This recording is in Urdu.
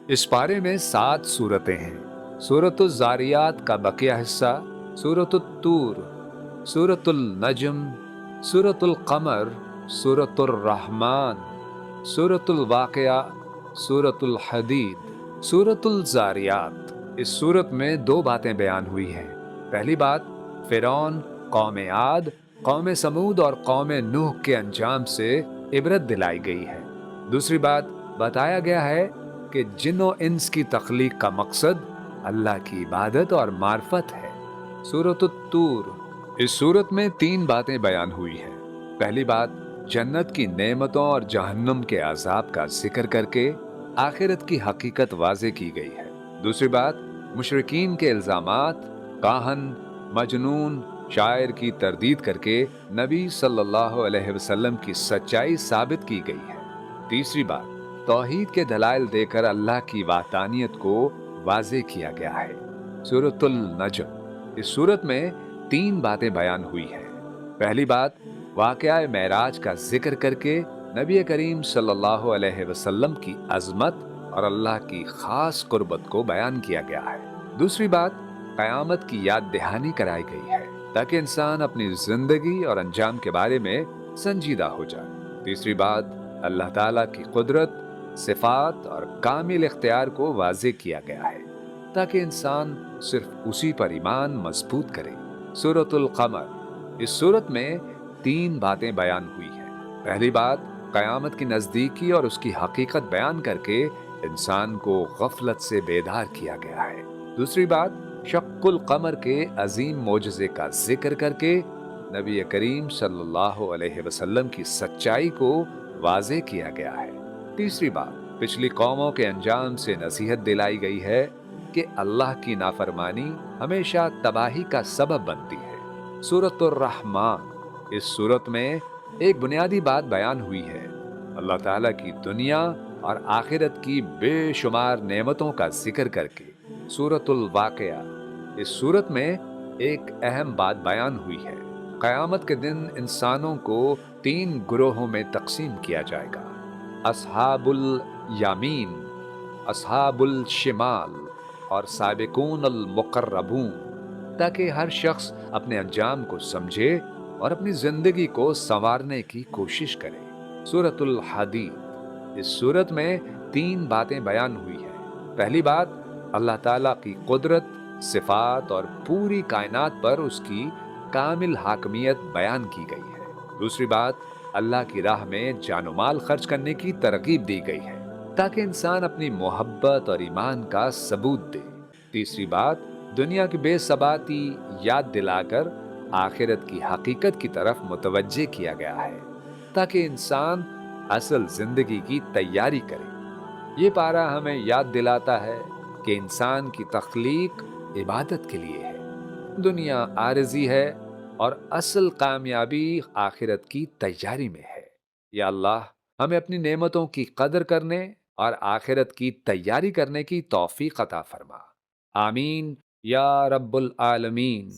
اس پارے میں 7 صورتیں ہیں۔ سورۃ الزاریات کا بقیہ حصہ، سورۃ الطور، سورۃ النجم، سورۃ القمر، سورۃ الرحمن، سورۃ الواقعہ، سورۃ الحدید، سورۃ الزاریات۔ اس سورت میں 2 باتیں بیان ہوئی ہیں۔ پہلی بات، فرعون، قوم عاد، قوم سمود اور قوم نوح کے انجام سے عبرت دلائی گئی ہے۔ دوسری بات، بتایا گیا ہے کہ جن و انس کی تخلیق کا مقصد اللہ کی عبادت اور معرفت ہے۔ سورۃ الطور۔ اس سورت میں 3 باتیں بیان ہوئی ہیں۔ پہلی بات، جنت کی نعمتوں اور جہنم کے عذاب کا ذکر کر کے آخرت کی حقیقت واضح کی گئی ہے۔ دوسری بات، مشرکین کے الزامات، کاہن، مجنون، شاعر کی تردید کر کے نبی صلی اللہ علیہ وسلم کی سچائی ثابت کی گئی ہے۔ تیسری بات، توحید کے دلائل دے کر اللہ کی وحدانیت کو واضح کیا گیا ہے۔ سورۃ النجم۔ اس سورت میں 3 باتیں بیان ہوئی ہیں۔ پہلی بات، واقعہ معراج کا ذکر کر کے نبی کریم صلی اللہ علیہ وسلم کی عظمت اور اللہ کی خاص قربت کو بیان کیا گیا ہے۔ دوسری بات، قیامت کی یاد دہانی کرائی گئی ہے تاکہ انسان اپنی زندگی اور انجام کے بارے میں سنجیدہ ہو جائے۔ تیسری بات، اللہ تعالیٰ کی قدرت، صفات اور کامل اختیار کو واضح کیا گیا ہے تاکہ انسان صرف اسی پر ایمان مضبوط کرے۔ سورۃ القمر۔ اس سورت میں 3 باتیں بیان ہوئی ہیں۔ پہلی بات، قیامت کی نزدیکی اور اس کی حقیقت بیان کر کے انسان کو غفلت سے بیدار کیا گیا ہے۔ دوسری بات، شق القمر کے عظیم معجزے کا ذکر کر کے نبی کریم صلی اللہ علیہ وسلم کی سچائی کو واضح کیا گیا ہے۔ تیسری بات، پچھلی قوموں کے انجام سے نصیحت دلائی گئی ہے کہ اللہ کی نافرمانی ہمیشہ تباہی کا سبب بنتی ہے۔ سورۃ الرحمن۔ اس سورت میں ایک بنیادی بات بیان ہوئی ہے۔ اللہ تعالیٰ کی دنیا اور آخرت کی بے شمار نعمتوں کا ذکر کر کے سورۃ الواقعہ۔ اس سورت میں ایک اہم بات بیان ہوئی ہے۔ قیامت کے دن انسانوں کو 3 گروہوں میں تقسیم کیا جائے گا: اصحاب الیمین، اصحاب الشمال اور سابقون المقربون، تاکہ ہر شخص اپنے انجام کو سمجھے اور اپنی زندگی کو سنوارنے کی کوشش کرے۔ سورۃ الحدید۔ اس سورت میں 3 باتیں بیان ہوئی ہیں۔ پہلی بات، اللہ تعالیٰ کی قدرت، صفات اور پوری کائنات پر اس کی کامل حاکمیت بیان کی گئی ہے۔ دوسری بات، اللہ کی راہ میں جان و مال خرچ کرنے کی ترغیب دی گئی ہے تاکہ انسان اپنی محبت اور ایمان کا ثبوت دے۔ تیسری بات، دنیا کی بے ثباتی یاد دلا کر آخرت کی حقیقت کی طرف متوجہ کیا گیا ہے تاکہ انسان اصل زندگی کی تیاری کرے۔ یہ پارہ ہمیں یاد دلاتا ہے کہ انسان کی تخلیق عبادت کے لیے ہے، دنیا عارضی ہے اور اصل کامیابی آخرت کی تیاری میں ہے۔ یا اللہ، ہمیں اپنی نعمتوں کی قدر کرنے اور آخرت کی تیاری کرنے کی توفیق عطا فرما۔ آمین یا رب العالمین۔